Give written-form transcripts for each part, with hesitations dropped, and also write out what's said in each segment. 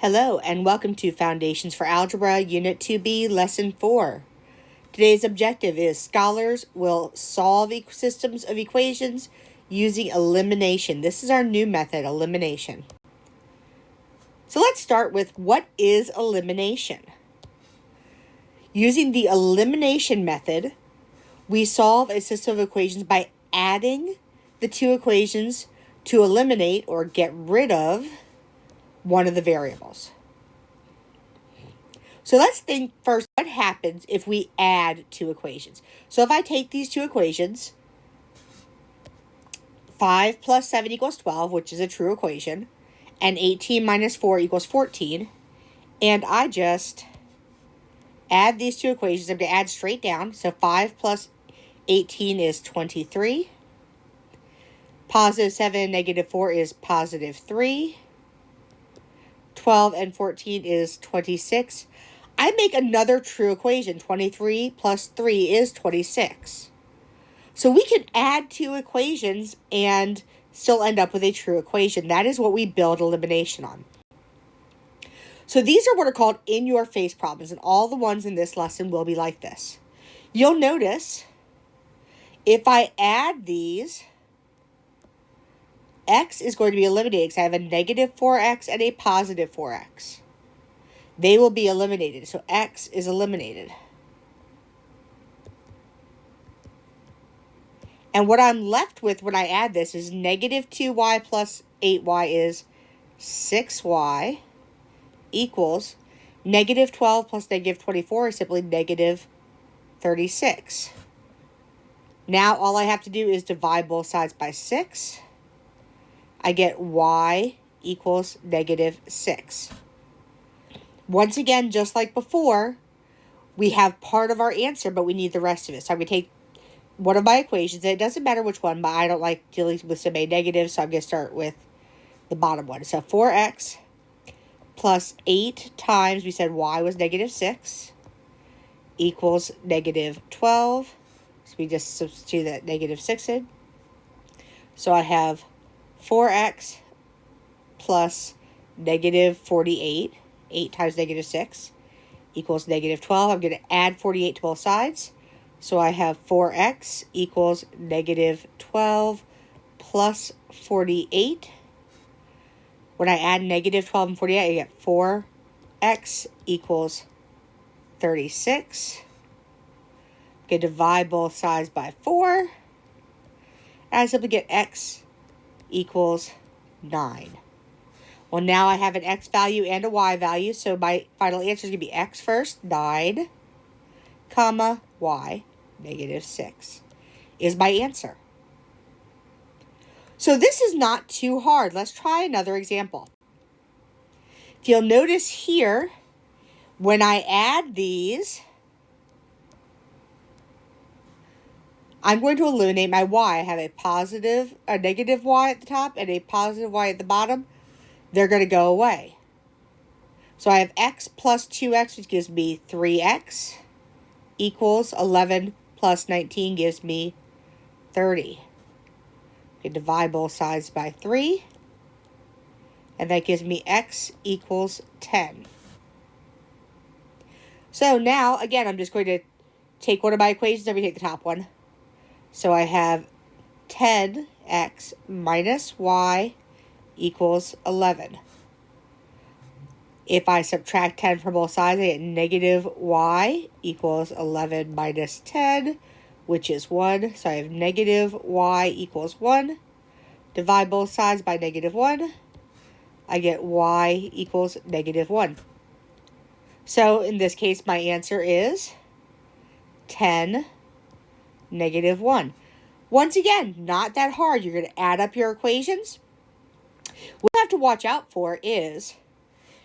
Hello and welcome to Foundations for Algebra, Unit 2B, Lesson 4. Today's objective is scholars will solve systems of equations using elimination. This is our new method, elimination. So let's start with what is elimination? Using the elimination method, we solve a system of equations by adding the two equations to eliminate or get rid of one of the variables. So let's think first, what happens if we add two equations? So if I take these two equations, 5 plus 7 equals 12, which is a true equation, and 18 minus 4 equals 14, and I just add these two equations, I'm going to add straight down. So 5 plus 18 is 23. Positive 7 and negative 4 is positive 3. 12 and 14 is 26. I make another true equation. 23 plus 3 is 26. So we can add two equations and still end up with a true equation. That is what we build elimination on. So these are what are called in-your-face problems, and all the ones in this lesson will be like this. You'll notice if I add these, x is going to be eliminated because I have a negative 4x and a positive 4x. They will be eliminated, so x is eliminated. And what I'm left with when I add this is negative 2y plus 8y is 6y equals negative 12 plus negative 24 is simply negative 36. Now all I have to do is divide both sides by 6. I get y equals negative 6. Once again, just like before, we have part of our answer, but we need the rest of it. So I'm going to take one of my equations. It doesn't matter which one, but I don't like dealing with so many negatives, so I'm going to start with the bottom one. So 4x plus 8 times, we said y was negative 6, equals negative 12. So we just substitute that negative 6 in. So I have 4x plus negative 48. 8 times negative 6 equals negative 12. I'm going to add 48 to both sides. So I have 4x equals negative 12 plus 48. When I add negative 12 and 48, I get 4x equals 36. I'm going to divide both sides by 4. And I simply get x equals 9. Well, now I have an x value and a y value, so my final answer is going to be x first, 9, comma, y, negative 6, is my answer. So this is not too hard. Let's try another example. If you'll notice here, when I add these, I'm going to eliminate my y. I have a negative y at the top and a positive y at the bottom. They're going to go away. So I have x plus 2x, which gives me 3x, equals 11 plus 19 gives me 30. I divide both sides by 3, and that gives me x equals 10. So now, again, I'm just going to take one of my equations. I'm going to take the top one. So I have 10x minus y equals 11. If I subtract 10 from both sides, I get negative y equals 11 minus 10, which is 1. So I have negative y equals 1. Divide both sides by negative 1. I get y equals negative 1. So in this case, my answer is 10, negative 1. Once again, not that hard. You're going to add up your equations. What you have to watch out for is,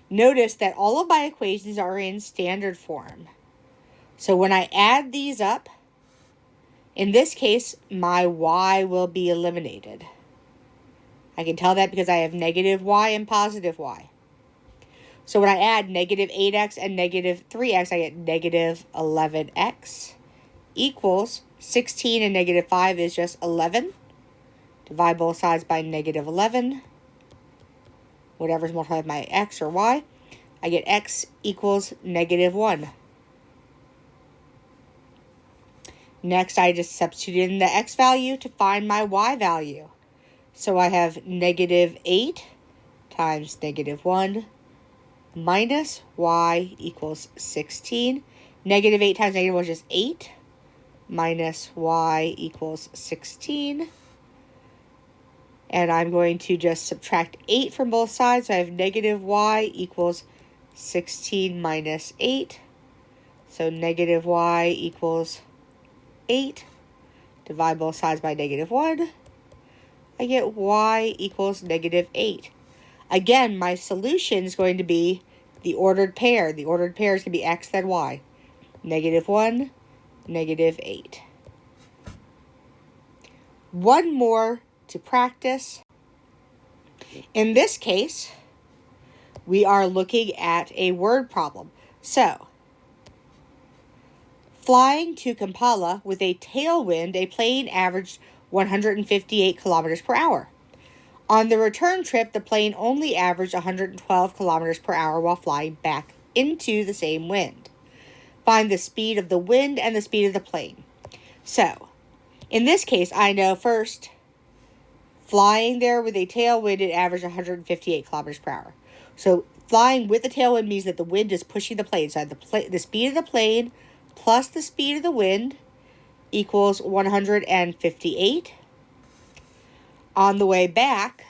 notice that all of my equations are in standard form. So when I add these up, in this case, my y will be eliminated. I can tell that because I have negative y and positive y. So when I add negative 8x and negative 3x, I get negative 11x equals 16 and negative 5 is just 11. Divide both sides by negative 11. Whatever's multiplied by x or y. I get x equals -1. Next, I just substitute in the x value to find my y value. So I have -8 times -1 minus y equals 16. -8 times -1 is just 8 minus y equals 16. And I'm going to just subtract 8 from both sides. So I have -y equals 16 minus 8. So -y equals 8. Divide both sides by -1. I get y equals -8. Again, my solution is going to be the ordered pair. The ordered pair is going to be x then y. -1, -8. One more to practice. In this case, we are looking at a word problem. So, flying to Kampala with a tailwind, a plane averaged 158 kilometers per hour. On the return trip, the plane only averaged 112 kilometers per hour while flying back into the same wind. Find the speed of the wind and the speed of the plane. So, in this case, I know first, flying there with a tailwind, it averaged 158 kilometers per hour. So, flying with the tailwind means that the wind is pushing the plane. So, the speed of the plane plus the speed of the wind equals 158. On the way back,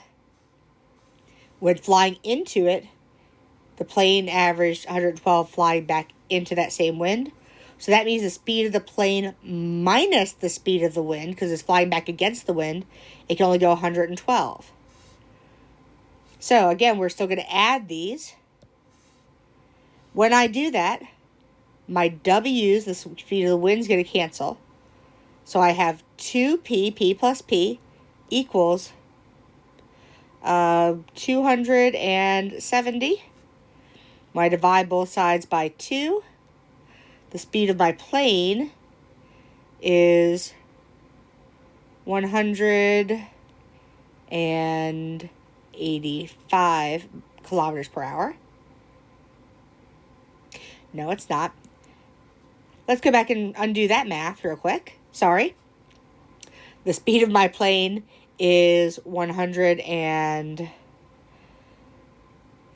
when flying into it, the plane averaged 112 flying back into that same wind. So that means the speed of the plane minus the speed of the wind, because it's flying back against the wind, it can only go 112. So again, we're still going to add these. When I do that, my W's, the speed of the wind, is going to cancel. So I have 2p, p plus p, equals 270. When I divide both sides by 2, the speed of my plane is 185 kilometers per hour. No, it's not. Let's go back and undo that math real quick. Sorry. The speed of my plane is 100 and...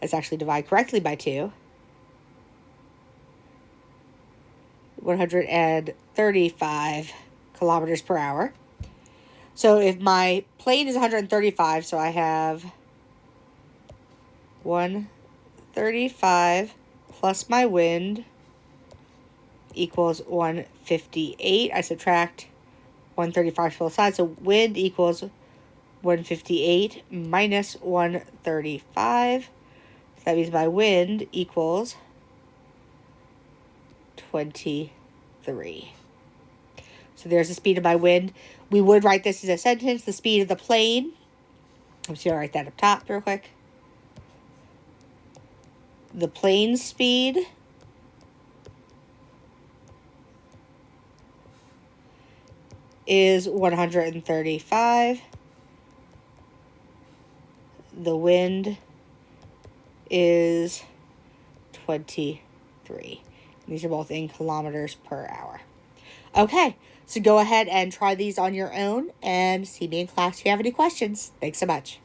Let's actually divide correctly by 2. 135 kilometers per hour. So if my plane is 135, so I have 135 plus my wind equals 158. I subtract 135 from both sides, so wind equals 158 minus 135. So that means my wind equals 23. So there's the speed of my wind. We would write this as a sentence. The speed of the plane. I'm just going to write that up top real quick. The plane speed is 135. The wind is 23. These are both in kilometers per hour. Okay, so go ahead and try these on your own and see me in class if you have any questions. Thanks so much.